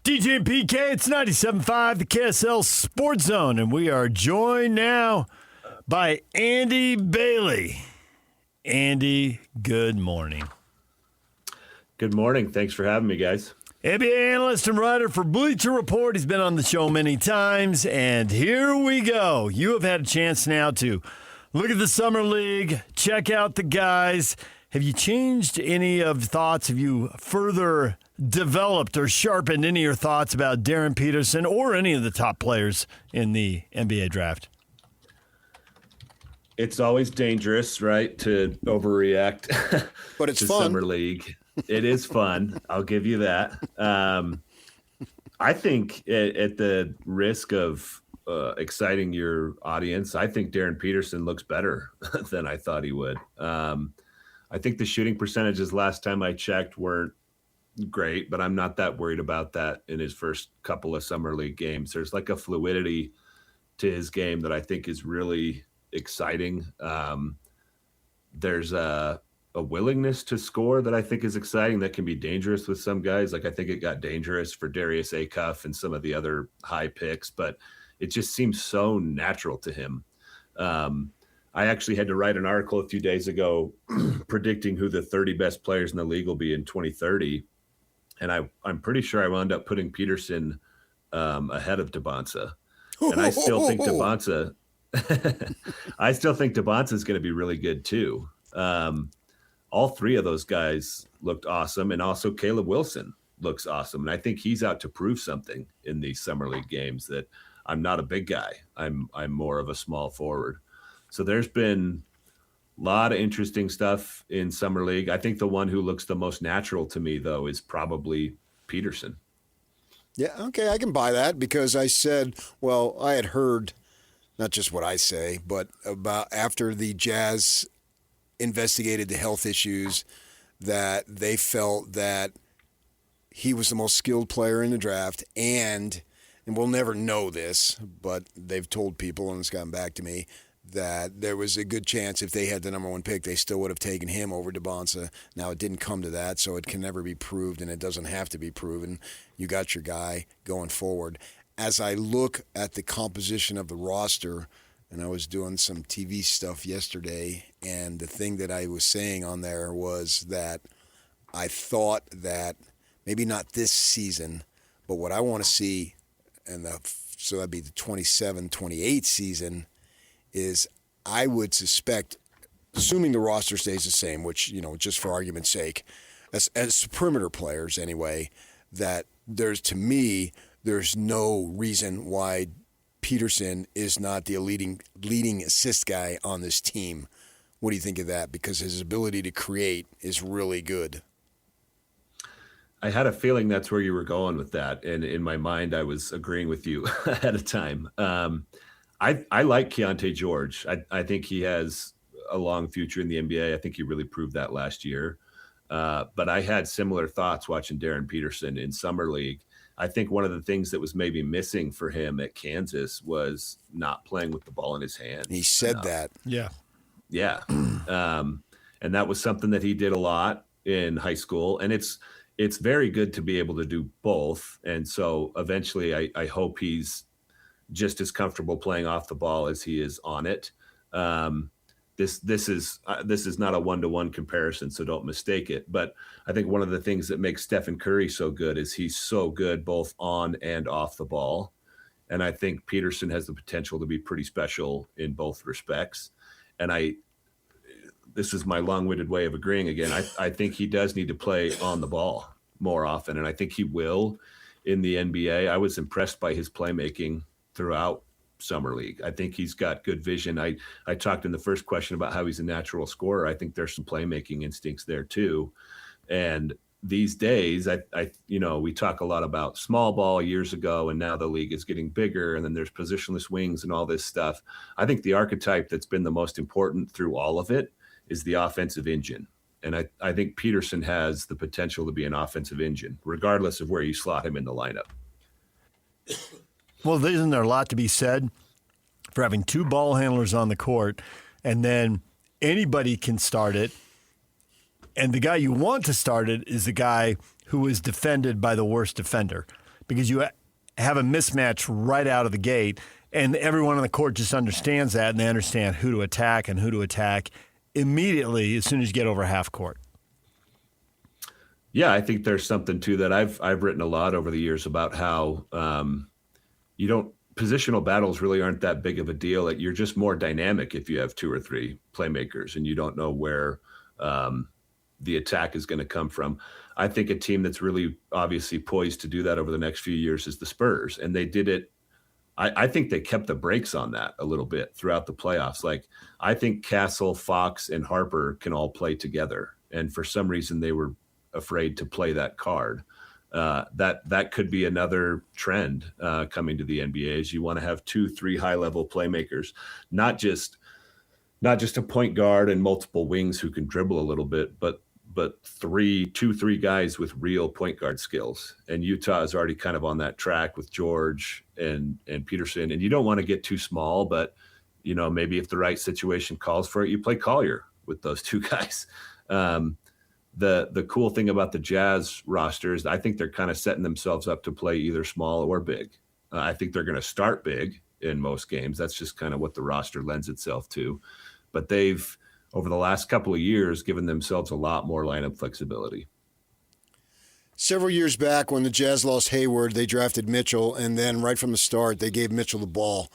DJ and PK, it's 97.5, the KSL Sports Zone, and we are joined now by Andy Bailey. Andy, good morning. Good morning. Thanks for having me, guys. NBA analyst and writer for Bleacher Report. He's been on the show many times, and here we go. You have had a chance now to look at the Summer League, check out the guys. Have you changed any of thoughts? Have you further developed or sharpened any of your thoughts about Darryn Peterson or any of the top players in the NBA draft? It's always dangerous, right, to overreact but it's to fun. Summer League. It is fun. I'll give you that. I think at the risk of exciting your audience, I think Darryn Peterson looks better than I thought he would. I think the shooting percentages last time I checked weren't great, but I'm not that worried about that in his first couple of Summer League games. There's like a fluidity to his game that I think is really exciting. There's a willingness to score that I think is exciting that can be dangerous with some guys. Like I think it got dangerous for Darius Acuff and some of the other high picks, but it just seems so natural to him. I actually had to write an article a few days ago predicting who the 30 best players in the league will be in 2030. And I'm pretty sure I wound up putting Peterson ahead of Debonsa. And I still think Debonsa is going to be really good too. All three of those guys looked awesome. And also Caleb Wilson looks awesome. And I think he's out to prove something in these Summer League games that I'm not a big guy. I'm more of a small forward. So there's been a lot of interesting stuff in Summer League. I think the one who looks the most natural to me, though, is probably Peterson. Yeah, okay, I can buy that because I said, well, I had heard, not just what I say, but about after the Jazz investigated the health issues, that they felt that he was the most skilled player in the draft, and we'll never know this, but they've told people, and it's gotten back to me, that there was a good chance if they had the number one pick, they still would have taken him over Debonsa. Now, it didn't come to that, so it can never be proved, and it doesn't have to be proven. You got your guy going forward. As I look at the composition of the roster, and I was doing some TV stuff yesterday, and the thing that I was saying on there was that I thought that maybe not this season, but what I want to see, so that'd be the 27-28 season, is I would suspect, assuming the roster stays the same, which, just for argument's sake, as perimeter players anyway, that there's no reason why Peterson is not the leading assist guy on this team. What do you think of that? Because his ability to create is really good. I had a feeling that's where you were going with that. And in my mind, I was agreeing with you ahead of time. I like Keontae George. I think he has a long future in the NBA. I think he really proved that last year. But I had similar thoughts watching Darryn Peterson in Summer League. I think one of the things that was maybe missing for him at Kansas was not playing with the ball in his hand. He said that. Yeah. Yeah. And that was something that he did a lot in high school. And it's very good to be able to do both. And so eventually I hope he's just as comfortable playing off the ball as he is on it. This is not a one-to-one comparison, so don't mistake it. But I think one of the things that makes Stephen Curry so good is he's so good both on and off the ball. And I think Peterson has the potential to be pretty special in both respects. And this is my long-winded way of agreeing again. I think he does need to play on the ball more often, and I think he will in the NBA. I was impressed by his playmaking throughout Summer League. I think he's got good vision. I talked in the first question about how he's a natural scorer. I think there's some playmaking instincts there too. And these days, we talk a lot about small ball years ago, and now the league is getting bigger, and then there's positionless wings and all this stuff. I think the archetype that's been the most important through all of it is the offensive engine. And I think Peterson has the potential to be an offensive engine, regardless of where you slot him in the lineup. Well, isn't there a lot to be said for having two ball handlers on the court, and then anybody can start it, and the guy you want to start it is the guy who is defended by the worst defender? because you have a mismatch right out of the gate, and everyone on the court just understands that, and they understand who to attack and who to attack immediately as soon as you get over half court. Yeah, I think there's something to that. I've written a lot over the years about how positional battles really aren't that big of a deal. You're just more dynamic if you have 2 or 3 playmakers and you don't know where the attack is going to come from. I think a team that's really obviously poised to do that over the next few years is the Spurs, and they did it. I think they kept the brakes on that a little bit throughout the playoffs. Like, I think Castle, Fox, and Harper can all play together, and for some reason they were afraid to play that card. That could be another trend coming to the NBA. Is you want to have 2-3 high-level playmakers, not just a point guard and multiple wings who can dribble a little bit, but 2-3 guys with real point guard skills. And Utah is already kind of on that track with George and Peterson. And you don't want to get too small, but maybe if the right situation calls for it, you play Collier with those 2 guys. The cool thing about the Jazz roster is I think they're kind of setting themselves up to play either small or big. I think they're going to start big in most games. That's just kind of what the roster lends itself to. But they've, over the last couple of years, given themselves a lot more lineup flexibility. Several years back when the Jazz lost Hayward, they drafted Mitchell, and then right from the start, they gave Mitchell the ball.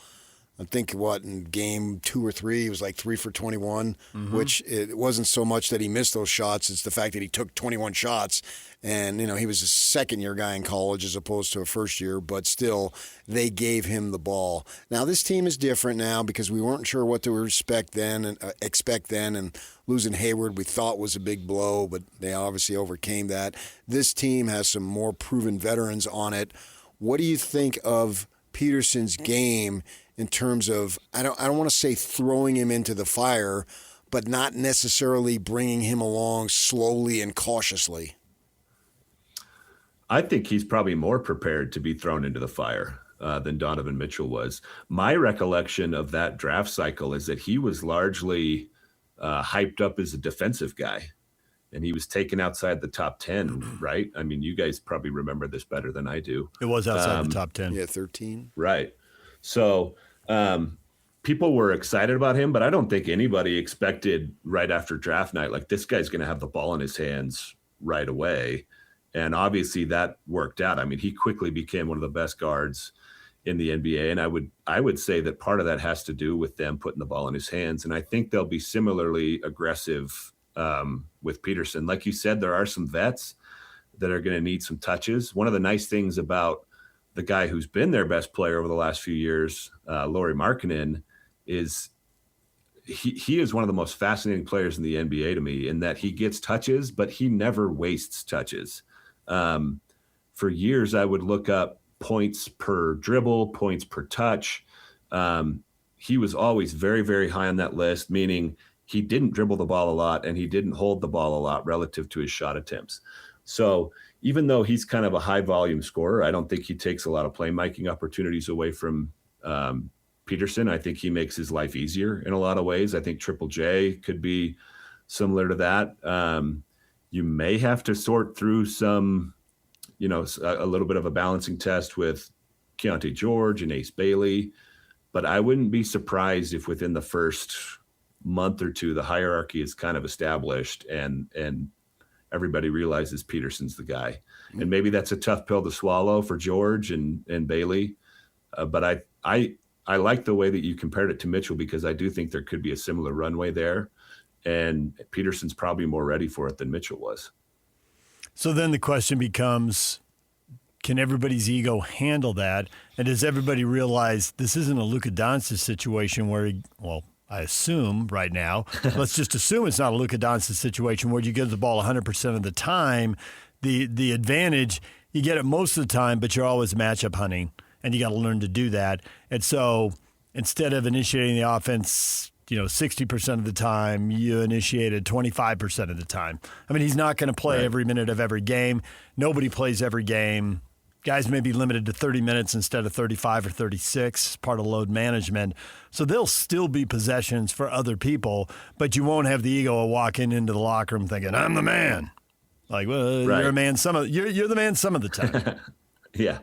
I think, in game 2 or 3, he was like 3 for 21, which it wasn't so much that he missed those shots. It's the fact that he took 21 shots. And, he was a second-year guy in college as opposed to a first-year, but still, they gave him the ball. Now, this team is different now because we weren't sure what to expect then, and losing Hayward we thought was a big blow, but they obviously overcame that. This team has some more proven veterans on it. What do you think of Peterson's game in terms of, I don't want to say throwing him into the fire, but not necessarily bringing him along slowly and cautiously? I think he's probably more prepared to be thrown into the fire than Donovan Mitchell was. My recollection of that draft cycle is that he was largely hyped up as a defensive guy, and he was taken outside the top 10, right? I mean, you guys probably remember this better than I do. It was outside the top 10. Yeah, 13. Right. So people were excited about him, but I don't think anybody expected right after draft night, like, this guy's going to have the ball in his hands right away. And obviously that worked out. I mean, he quickly became one of the best guards in the NBA. And I would say that part of that has to do with them putting the ball in his hands. And I think they'll be similarly aggressive with Peterson. Like you said, there are some vets that are going to need some touches. One of the nice things about the guy who's been their best player over the last few years, Lauri Markkanen, is he is one of the most fascinating players in the NBA to me, in that he gets touches, but he never wastes touches. For years, I would look up points per dribble, points per touch. He was always very, very high on that list, meaning he didn't dribble the ball a lot and he didn't hold the ball a lot relative to his shot attempts. So even though he's kind of a high volume scorer, I don't think he takes a lot of playmaking opportunities away from Peterson. I think he makes his life easier in a lot of ways. I think Triple J could be similar to that. You may have to sort through some, a little bit of a balancing test with Keontae George and Ace Bailey, but I wouldn't be surprised if within the first month or two, the hierarchy is kind of established and everybody realizes Peterson's the guy. And maybe that's a tough pill to swallow for George and Bailey. But I like the way that you compared it to Mitchell, because I do think there could be a similar runway there. And Peterson's probably more ready for it than Mitchell was. So then the question becomes, can everybody's ego handle that? And does everybody realize this isn't a Luka Doncic situation where I assume right now, let's just assume it's not a Luka Doncic situation where you get the ball 100% of the time. The advantage, you get it most of the time, but you're always matchup hunting, and you got to learn to do that. And so instead of initiating the offense, 60% of the time, you initiated 25% of the time. I mean, he's not going to play every minute of every game. Nobody plays every game. Guys may be limited to 30 minutes instead of 35 or 36, part of load management. So there'll still be possessions for other people, but you won't have the ego of walking into the locker room thinking, I'm the man. Like, well, you're a man you're the man some of the time. Yeah.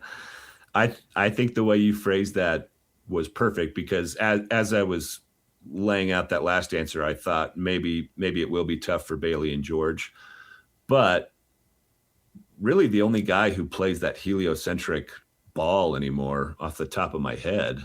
I think the way you phrased that was perfect, because as I was laying out that last answer, I thought maybe it will be tough for Bailey and George. But really the only guy who plays that heliocentric ball anymore off the top of my head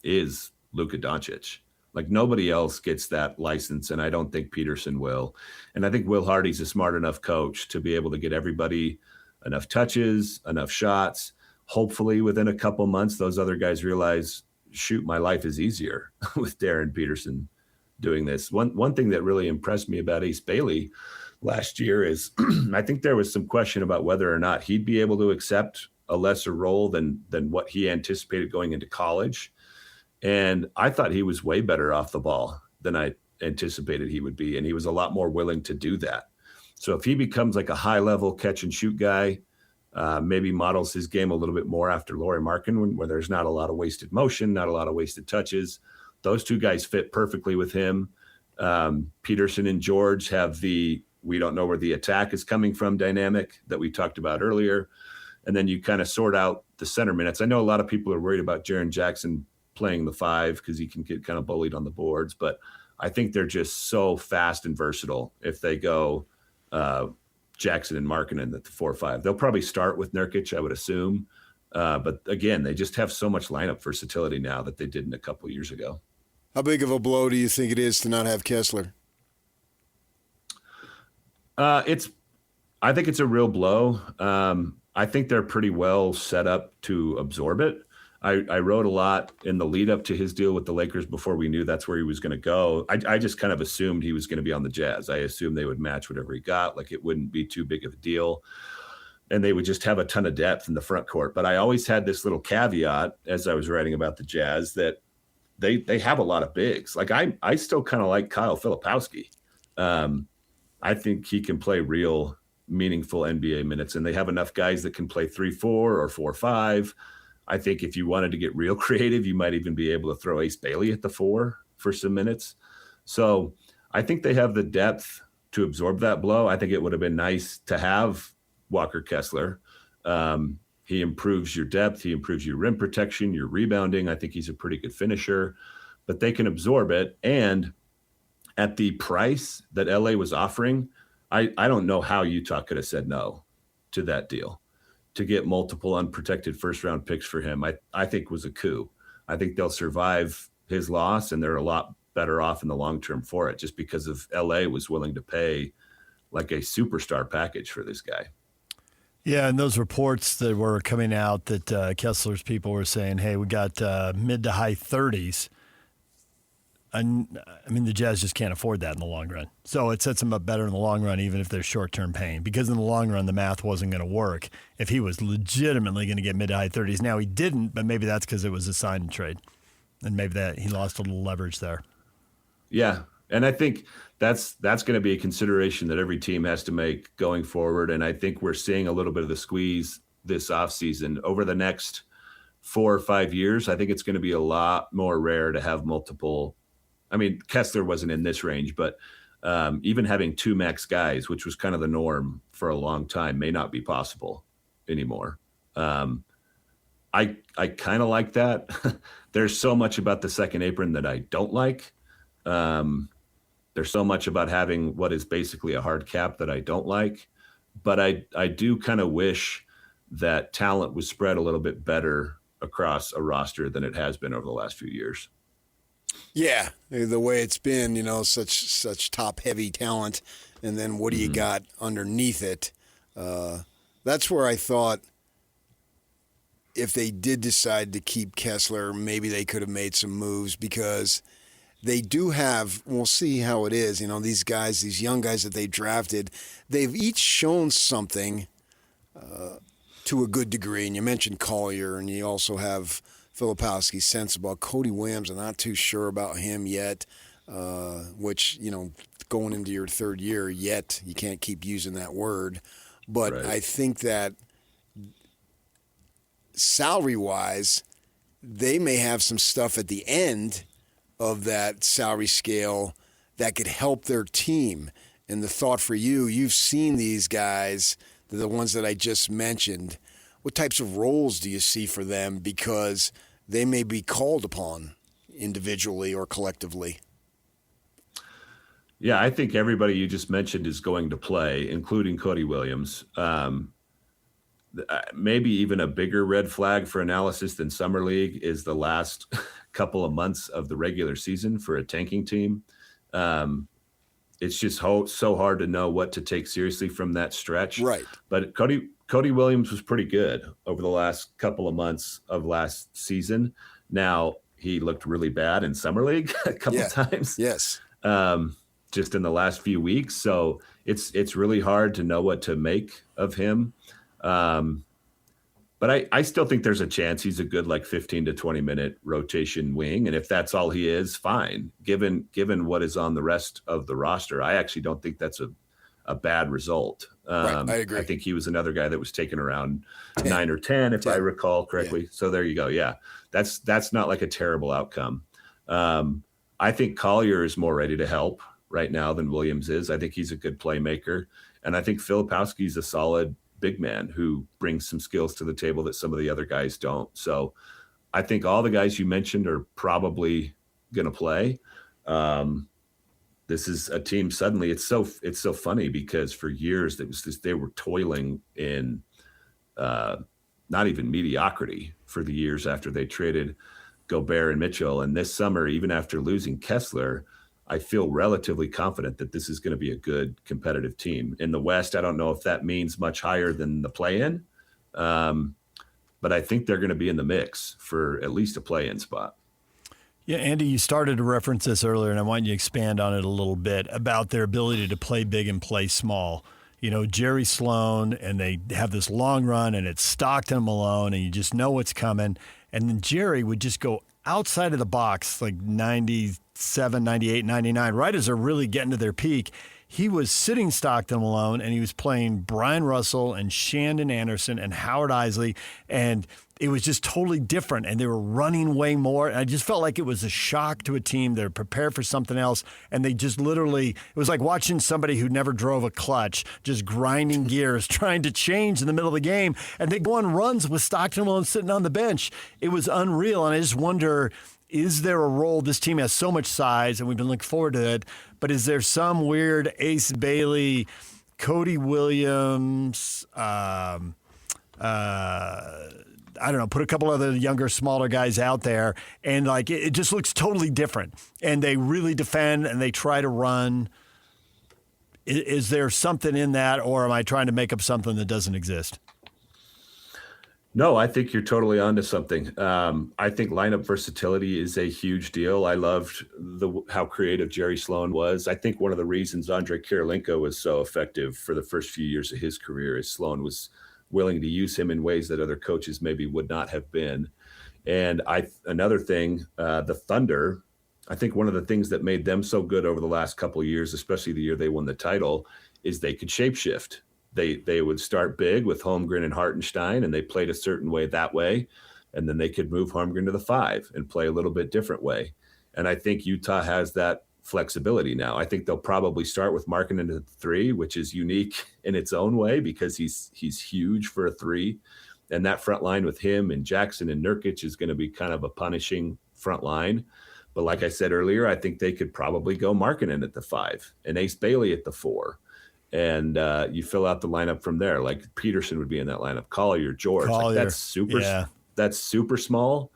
is Luka Doncic. Like, nobody else gets that license, and I don't think Peterson will. And I think Will Hardy's a smart enough coach to be able to get everybody enough touches, enough shots. Hopefully within a couple months, those other guys realize, shoot, my life is easier with Darryn Peterson doing this. One thing that really impressed me about Ace Bailey last year is I think there was some question about whether or not he'd be able to accept a lesser role than what he anticipated going into college. And I thought he was way better off the ball than I anticipated he would be. And he was a lot more willing to do that. So if he becomes like a high level catch and shoot guy, maybe models his game a little bit more after Lauri Markkanen, where there's not a lot of wasted motion, not a lot of wasted touches. Those two guys fit perfectly with him. Peterson and George have the we don't know where the attack is coming from dynamic that we talked about earlier. And then you kind of sort out the center minutes. I know a lot of people are worried about Jaren Jackson playing the 5 because he can get kind of bullied on the boards, but I think they're just so fast and versatile if they go Jackson and Markkanen at the 4-5. They'll probably start with Nurkic, I would assume. But again, they just have so much lineup versatility now that they didn't a couple years ago. How big of a blow do you think it is to not have Kessler? I think it's a real blow. I think they're pretty well set up to absorb it. I wrote a lot in the lead up to his deal with the Lakers before we knew that's where he was going to go. I just kind of assumed he was going to be on the Jazz. I assumed they would match whatever he got. Like, it wouldn't be too big of a deal. And they would just have a ton of depth in the front court. But I always had this little caveat as I was writing about the Jazz that they have a lot of bigs. Like, I still kind of like Kyle Filipowski. I think he can play real meaningful NBA minutes, and they have enough guys that can play 3-4 or 4-5. I think if you wanted to get real creative, you might even be able to throw Ace Bailey at the 4 for some minutes. So I think they have the depth to absorb that blow. I think it would have been nice to have Walker Kessler. He improves your depth. He improves your rim protection, your rebounding. I think he's a pretty good finisher, but they can absorb it. And at the price that LA was offering, I don't know how Utah could have said no to that deal. To get multiple unprotected first-round picks for him, I think was a coup. I think they'll survive his loss, and they're a lot better off in the long term for it, just because of LA was willing to pay like a superstar package for this guy. Yeah, and those reports that were coming out that Kessler's people were saying, hey, we got mid to high 30s. I mean, the Jazz just can't afford that in the long run. So it sets them up better in the long run, even if they're short-term pain. Because in the long run, the math wasn't going to work if he was legitimately going to get mid to high 30s. Now, he didn't, but maybe that's because it was a sign and trade. And maybe that he lost a little leverage there. Yeah, and I think that's going to be a consideration that every team has to make going forward. And I think we're seeing a little bit of the squeeze this offseason. Over the next 4 or 5 years, I think it's going to be a lot more rare to have multiple. I mean, Kessler wasn't in this range, but even having 2 max guys, which was kind of the norm for a long time, may not be possible anymore. I kind of like that. There's so much about the second apron that I don't like. There's so much about having what is basically a hard cap that I don't like. But I do kind of wish that talent was spread a little bit better across a roster than it has been over the last few years. Yeah, the way it's been, such top-heavy talent, and then what do you got underneath it? That's where I thought if they did decide to keep Kessler, maybe they could have made some moves, because they do have, we'll see how it is, these guys, these young guys that they drafted, they've each shown something to a good degree. And you mentioned Collier, and you also have Filipowski's sensible. Cody Williams, I'm not too sure about him yet, which, going into your third year yet, you can't keep using that word. But right. I think that salary-wise, they may have some stuff at the end of that salary scale that could help their team. And the thought for you, you've seen these guys, the ones that I just mentioned. what types of roles do you see for them? Because they may be called upon individually or collectively. Yeah, I think everybody you just mentioned is going to play, including Cody Williams. Maybe even a bigger red flag for analysis than Summer League is the last couple of months of the regular season for a tanking team. It's just so hard to know what to take seriously from that stretch. Right. But Cody Williams was pretty good over the last couple of months of last season. Now, he looked really bad in Summer League a couple times. Yes. Just in the last few weeks. So it's really hard to know what to make of him. But I still think there's a chance he's a good 15 to 20 minute rotation wing. And if that's all he is, fine. Given what is on the rest of the roster, I actually don't think that's a bad result. Right, I agree. I think he was another guy that was taken around 9 or 10, if I recall correctly. Yeah. So there you go. Yeah, that's not a terrible outcome. I think Collier is more ready to help right now than Williams is. I think he's a good playmaker. And I think Filipowski's a solid big man who brings some skills to the table that some of the other guys don't. So I think all the guys you mentioned are probably going to play. This is a team suddenly, it's so funny because for years they were toiling in not even mediocrity for the years after they traded Gobert and Mitchell. And this summer, even after losing Kessler, I feel relatively confident that this is going to be a good competitive team. In the West, I don't know if that means much higher than the play-in, but I think they're going to be in the mix for at least a play-in spot. Yeah, Andy, you started to reference this earlier, and I want you to expand on it a little bit about their ability to play big and play small. Jerry Sloan, and they have this long run, and it's Stockton and Malone, and you just know what's coming. And then Jerry would just go outside of the box 97, 98, 99, right as they're really getting to their peak. He was sitting Stockton Malone, and he was playing Brian Russell and Shandon Anderson and Howard Isley, and it was just totally different, and they were running way more. And I just felt like it was a shock to a team. They're prepared for something else, and they just literally, it was like watching somebody who never drove a clutch, just grinding gears, trying to change in the middle of the game, and they go on runs with Stockton Malone sitting on the bench. It was unreal, and I just wonder, is there a role? This team has so much size, and we've been looking forward to it, but is there some weird Ace Bailey, Cody Williams, I don't know, put a couple other younger, smaller guys out there, and it just looks totally different. And they really defend and they try to run. Is there something in that, or am I trying to make up something that doesn't exist? No, I think you're totally onto something. I think lineup versatility is a huge deal. I loved how creative Jerry Sloan was. I think one of the reasons Andre Kirilenko was so effective for the first few years of his career is Sloan was willing to use him in ways that other coaches maybe would not have been. And another thing, the Thunder, I think one of the things that made them so good over the last couple of years, especially the year they won the title, is they could shapeshift. They would start big with Holmgren and Hartenstein, and they played a certain way that way. And then they could move Holmgren to the 5 and play a little bit different way. And I think Utah has that flexibility now. I think they'll probably start with Markkanen into the 3, which is unique in its own way because he's huge for a 3. And that front line with him and Jackson and Nurkic is going to be kind of a punishing front line. But like I said earlier, I think they could probably go Markkanen at the 5 and Ace Bailey at the 4. And you fill out the lineup from there. Like Peterson would be in that lineup. Collier, George. That's super small.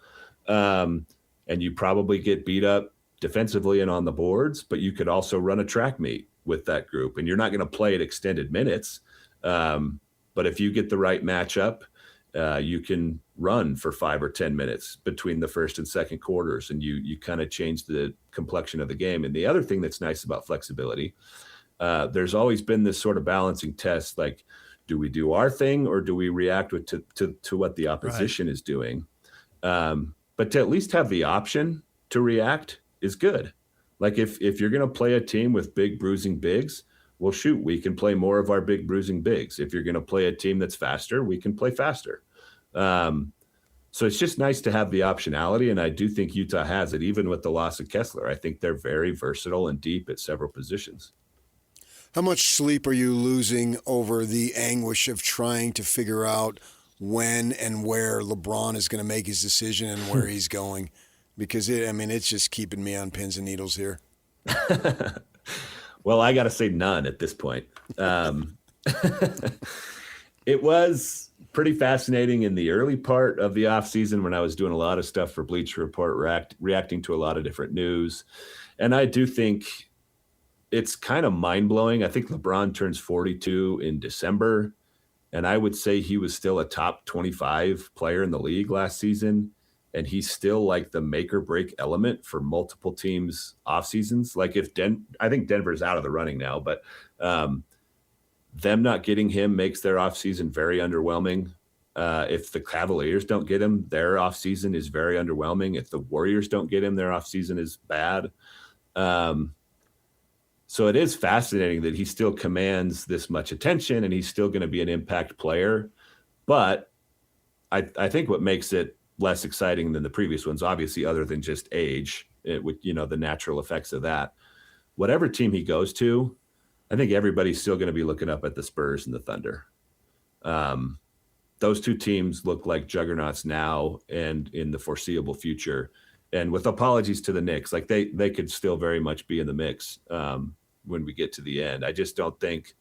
And you probably get beat up defensively and on the boards, but you could also run a track meet with that group. And you're not going to play at extended minutes. But if you get the right matchup, you can run for 5 or 10 minutes between the first and second quarters, and you kind of change the complexion of the game. And the other thing that's nice about flexibility, there's always been this sort of balancing test, like, do we do our thing or do we react to what the opposition is doing? But to at least have the option to react is good. Like if you're going to play a team with big bruising bigs, well, shoot, we can play more of our big bruising bigs. If you're going to play a team that's faster, we can play faster. So it's just nice to have the optionality, and I do think Utah has it, even with the loss of Kessler. I think they're very versatile and deep at several positions. How much sleep are you losing over the anguish of trying to figure out when and where LeBron is going to make his decision and where he's going, because it's just keeping me on pins and needles here. Well, I got to say none at this point. It was pretty fascinating in the early part of the offseason when I was doing a lot of stuff for Bleacher Report, reacting to a lot of different news. And I do think it's kind of mind-blowing. I think LeBron turns 42 in December, and I would say he was still a top 25 player in the league last season, and he's still like the make or break element for multiple teams' off seasons. Like I think Denver's out of the running now, but them not getting him makes their offseason very underwhelming. If the Cavaliers don't get him, their offseason is very underwhelming. If the Warriors don't get him, their offseason is bad. So it is fascinating that he still commands this much attention and he's still going to be an impact player. But I think what makes it less exciting than the previous ones, obviously, other than just age, with the natural effects of that, whatever team he goes to, I think everybody's still going to be looking up at the Spurs and the Thunder. Those two teams look like juggernauts now and in the foreseeable future. And with apologies to the Knicks, like they could still very much be in the mix when we get to the end. I don't think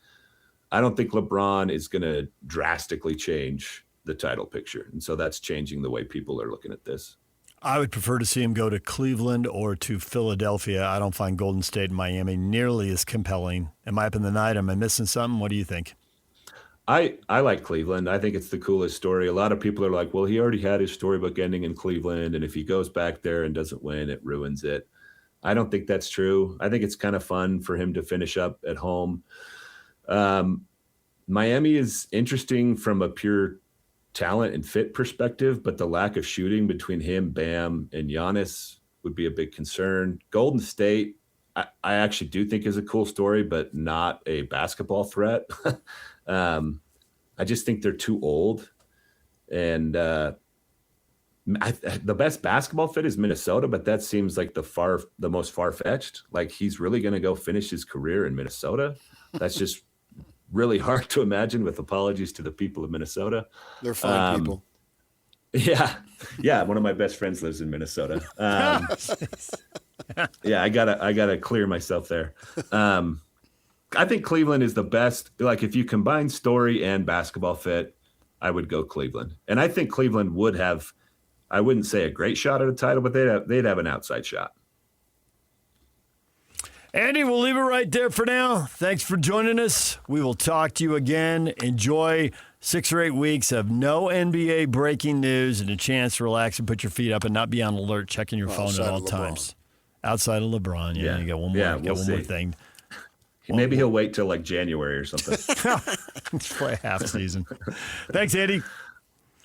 LeBron is going to drastically change the title picture. And so that's changing the way people are looking at this. I would prefer to see him go to Cleveland or to Philadelphia. I don't find Golden State and Miami nearly as compelling. Am I up in the night? Am I missing something? What do you think? I like Cleveland. I think it's the coolest story. A lot of people are like, well, he already had his storybook ending in Cleveland, and if he goes back there and doesn't win, it ruins it. I don't think that's true. I think it's kind of fun for him to finish up at home. Miami is interesting from a pure talent and fit perspective, but the lack of shooting between him, Bam, and Giannis would be a big concern. Golden State, I actually do think is a cool story, but not a basketball threat. I just think they're too old. And the best basketball fit is Minnesota, but that seems like the most far-fetched. Like he's really going to go finish his career in Minnesota. That's just really hard to imagine, with apologies to the people of Minnesota. They're fine people. Yeah. One of my best friends lives in Minnesota. Yeah, I gotta clear myself there. I think Cleveland is the best. Like if you combine story and basketball fit, I would go Cleveland. And I think Cleveland would have, I wouldn't say a great shot at a title, but they'd have an outside shot. Andy, we'll leave it right there for now. Thanks for joining us. We will talk to you again. Enjoy 6 or 8 weeks of no NBA breaking news and a chance to relax and put your feet up and not be on alert, checking your phone at all times. Outside of LeBron. Yeah, you got one more. Yeah, one more thing. Maybe he'll wait till like January or something. For a half season. Thanks, Andy.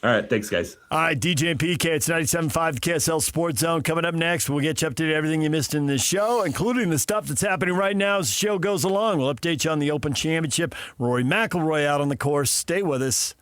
All right, thanks, guys. All right, DJ and PK, it's 97.5, the KSL Sports Zone. Coming up next, we'll get you up to everything you missed in this show, including the stuff that's happening right now as the show goes along. We'll update you on the Open Championship. Rory McIlroy out on the course. Stay with us.